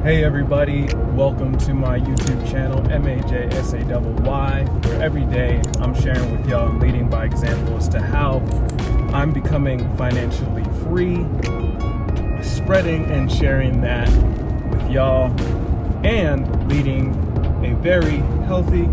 Hey everybody, welcome to my YouTube channel, MAJSAYY, where every day I'm sharing with y'all and leading by example as to how I'm becoming financially free, spreading and sharing that with y'all, and leading a very healthy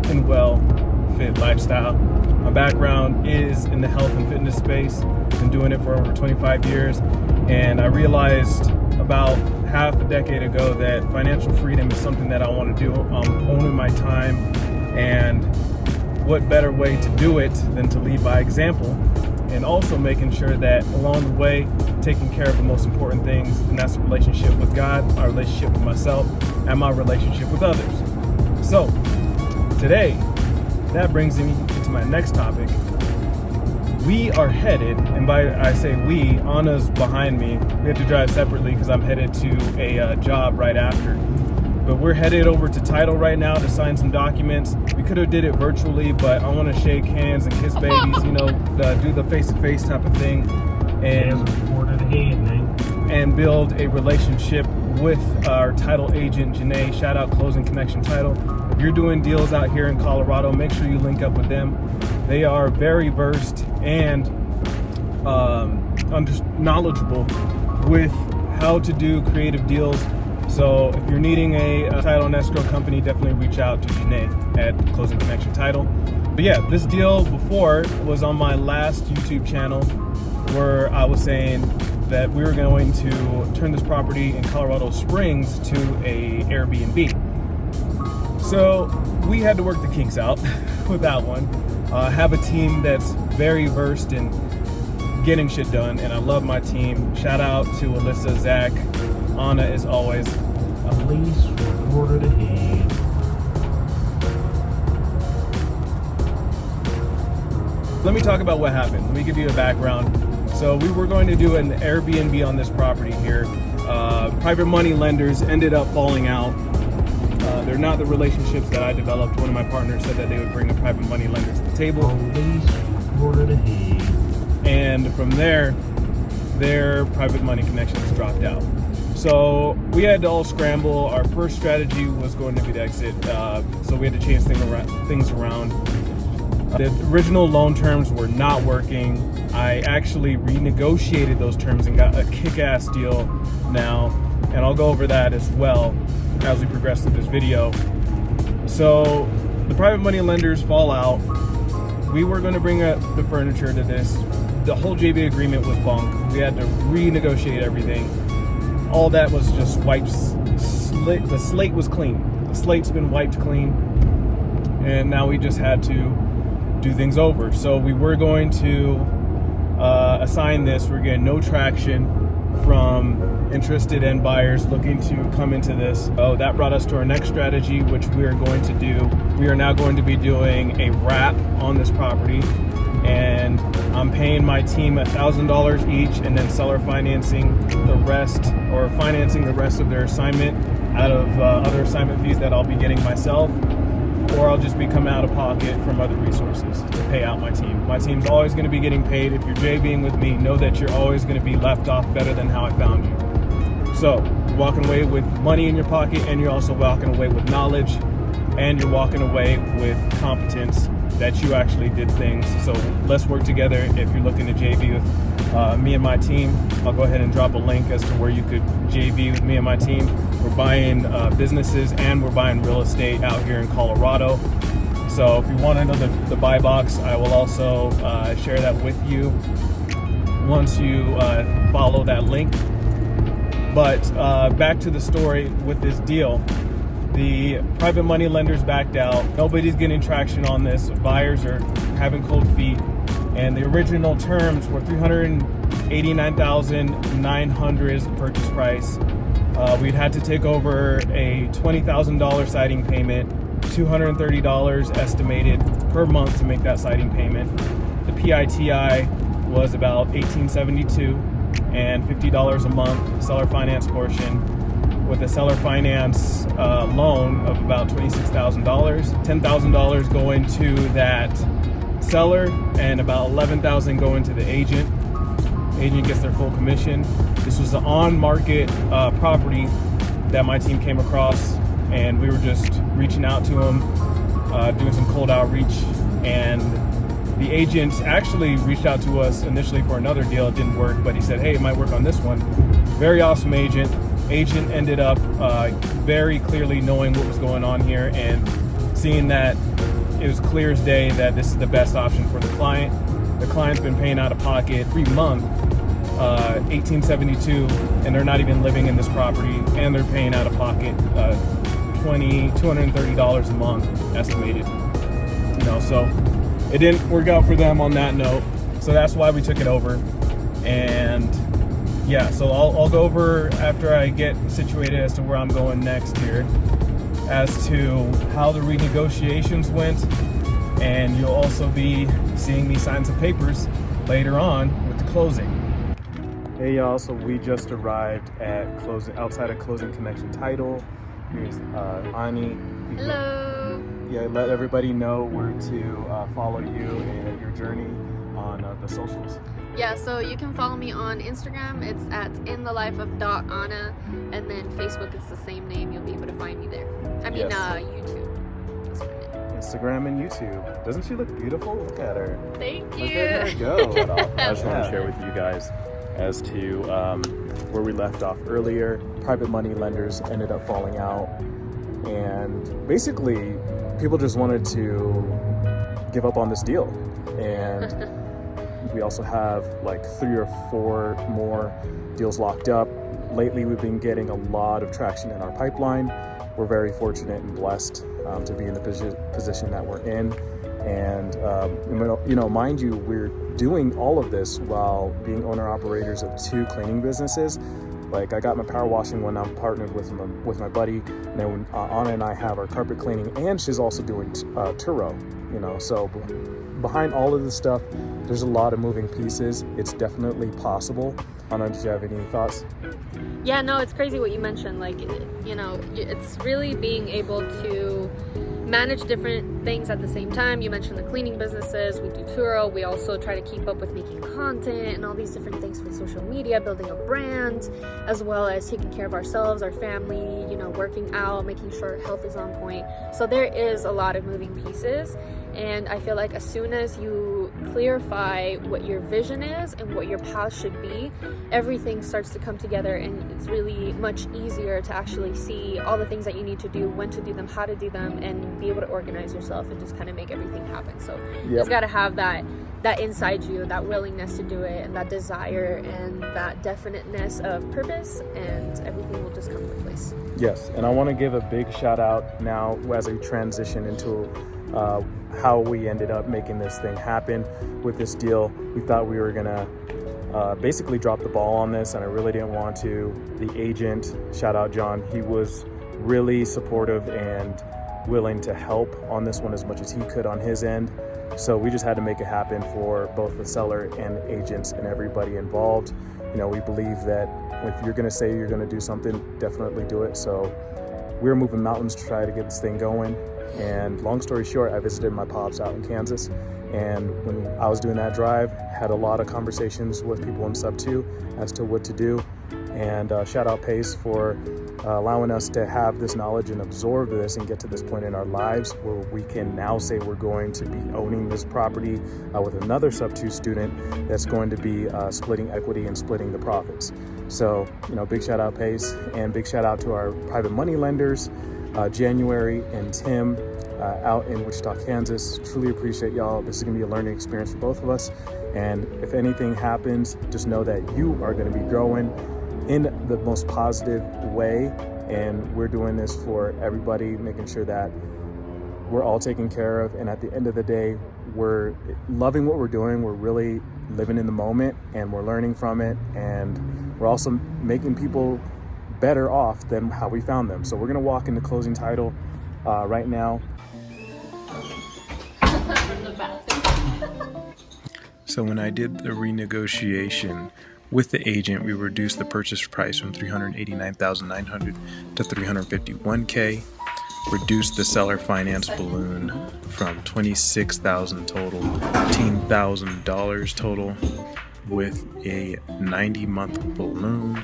and well-fit lifestyle. My background is in the health and fitness space. Been doing it for over 25 years, and I realized about half a decade ago that financial freedom is something that I want to do. I'm owning my time, and what better way to do it than to lead by example, and also making sure that along the way taking care of the most important things, and that's the relationship with God, my relationship with myself, and my relationship with others. So today, that brings me to my next topic. We are headed, and by I say we, Anna's behind me. We have to drive separately because I'm headed to a job right after. But we're headed over to title right now to sign some documents. We could have did it virtually, but I want to shake hands and kiss babies, do the face-to-face type of thing, and build a relationship with our title agent, Janae. Shout out Closing Connection Title. If you're doing deals out here in Colorado, make sure you link up with them. They are very versed and knowledgeable with how to do creative deals. So if you're needing a title and escrow company, definitely reach out to Janae at Closing Connection Title. But yeah, this deal before was on my last YouTube channel where I was saying that we were going to turn this property in Colorado Springs to a Airbnb. So we had to work the kinks out with that one. Have a team that's very versed in getting shit done, and I love my team. Shout out to Alyssa, Zach, Anna as always. Police reported ahead. Let me talk about what happened. Let me give you a background. So we were going to do an Airbnb on this property here. Private money lenders ended up falling out. They're not the relationships that I developed. One of my partners said that they would bring a private money lender to the table. Police reported ahead. And from there, their private money connections dropped out. So we had to all scramble. Our first strategy was going to be to exit. So we had to change things around. The original loan terms were not working. I actually renegotiated those terms and got a kick-ass deal now. And I'll go over that as well as we progress through this video. So the private money lenders fall out. We were going to bring up the furniture to this. The whole JV agreement was bunk. We had to renegotiate everything. All that was just wiped. The slate was clean. The slate's been wiped clean. And now we just had to do things over. So we were going to assign this. We're getting no traction from interested end buyers looking to come into this. Oh, that brought us to our next strategy, which we are going to do. We are now going to be doing a wrap on this property, and I'm paying my team $1,000 each, and then seller financing the rest, or financing the rest of their assignment out of other assignment fees that I'll be getting myself, or I'll just be coming out of pocket from other resources to pay out my team. My team's always going to be getting paid. If you're JVing with me, know that you're always going to be left off better than how I found you. So you're walking away with money in your pocket, and you're also walking away with knowledge, and you're walking away with competence that you actually did things. So let's work together. If you're looking to JV with me and my team, I'll go ahead and drop a link as to where you could JV with me and my team. We're buying businesses, and we're buying real estate out here in Colorado. So if you want to know the buy box, I will also share that with you once you follow that link. But back to the story with this deal. The private money lenders backed out. Nobody's getting traction on this. Buyers are having cold feet. And the original terms were $389,900 is the purchase price. We'd had to take over a $20,000 siding payment, $230 estimated per month to make that siding payment. The PITI was about $1,872 and $50 a month seller finance portion, with a seller finance loan of about $26,000, $10,000 going to that seller, and about $11,000 going to the agent. Agent gets their full commission. This was an on-market property that my team came across, and we were just reaching out to him, doing some cold outreach, and the agent actually reached out to us initially for another deal. It didn't work, but he said, hey, it might work on this one. Very awesome agent. Agent ended up very clearly knowing what was going on here and seeing that it was clear as day that this is the best option for the client. The client's been paying out of pocket every month, $1,872, and they're not even living in this property, and they're paying out of pocket $230 a month estimated. So it didn't work out for them on that note. So that's why we took it over. And yeah, so I'll go over after I get situated as to where I'm going next here, as to how the renegotiations went, and you'll also be seeing me sign some papers later on with the closing. Hey y'all, so we just arrived at closing, outside of Closing Connection Title. Here's Ani. Hello. Yeah, let everybody know where to follow you and your journey on the socials. Yeah, so you can follow me on Instagram. It's at inTheLifeOf.Anna, and then Facebook, it's the same name. You'll be able to find me there. Yes. YouTube. That's what I meant. Instagram and YouTube. Doesn't she look beautiful? Look at her. Thank Look you. at her go. I just want to share with you guys as to where we left off earlier. Private money lenders ended up falling out, and basically people just wanted to give up on this deal. And we also have like 3 or 4 more deals locked up. Lately, we've been getting a lot of traction in our pipeline. We're very fortunate and blessed to be in the position that we're in. And, mind you, we're doing all of this while being owner-operators of 2 cleaning businesses. Like, I got my power washing one. I'm partnered with my buddy. And then Anna and I have our carpet cleaning, and she's also doing Turo, So behind all of this stuff, there's a lot of moving pieces. It's definitely possible. Anna, did you have any thoughts? Yeah, no, it's crazy what you mentioned. Like, it's really being able to manage different things at the same time. You mentioned the cleaning businesses. We do Turo. We also try to keep up with making content and all these different things for social media, building a brand, as well as taking care of ourselves, our family, working out, making sure health is on point. So there is a lot of moving pieces. And I feel like as soon as you clarify what your vision is and what your path should be, everything starts to come together, and it's really much easier to actually see all the things that you need to do, when to do them, how to do them, and be able to organize yourself and just kind of make everything happen. So you just got to have that inside you, that willingness to do it, and that desire and that definiteness of purpose, and everything will just come into place. Yes, and I want to give a big shout out now as we transition into how we ended up making this thing happen with this deal. We thought we were gonna basically drop the ball on this, and I really didn't want to. The agent, shout out John, he was really supportive and willing to help on this one as much as he could on his end. So we just had to make it happen for both the seller and agents and everybody involved. We believe that if you're gonna say you're gonna do something, definitely do it. So we're moving mountains to try to get this thing going. And long story short, I visited my pops out in Kansas, and when I was doing that drive, had a lot of conversations with people in Sub 2 as to what to do. And shout out Pace for allowing us to have this knowledge and absorb this and get to this point in our lives where we can now say we're going to be owning this property with another Sub 2 student that's going to be splitting equity and splitting the profits. So, big shout out Pace, and big shout out to our private money lenders, January and Tim out in Wichita, Kansas. Truly appreciate y'all. This is gonna be a learning experience for both of us. And if anything happens, just know that you are gonna be growing in the most positive way. And we're doing this for everybody, making sure that we're all taken care of. And at the end of the day, we're loving what we're doing. We're really living in the moment, and we're learning from it. And we're also making people better off than how we found them. So we're gonna walk into Closing Title right now. So when I did the renegotiation with the agent, we reduced the purchase price from $389,900 to $351K. Reduced the seller finance balloon from $26,000 total, $15,000 total, with a 90-month balloon.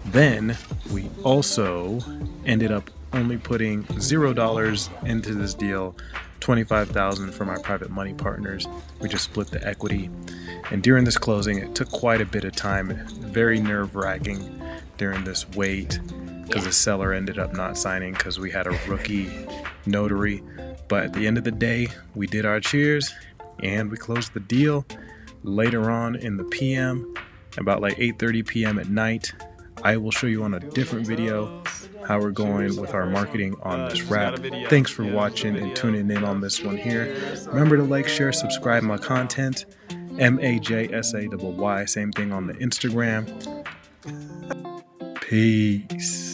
Then We also ended up only putting $0 into this deal, $25,000 from our private money partners. We just split the equity. And during this closing, it took quite a bit of time, very nerve-wracking during this wait, because the seller ended up not signing because we had a rookie notary. But at the end of the day, we did our cheers and we closed the deal. Later on in the PM, about like 8:30 p.m. at night, I will show you on a different video how we're going with our marketing on this wrap. Thanks for watching and tuning in on this one here. Remember to like, share, subscribe my content. MAJSAYY, same thing on the Instagram. Peace.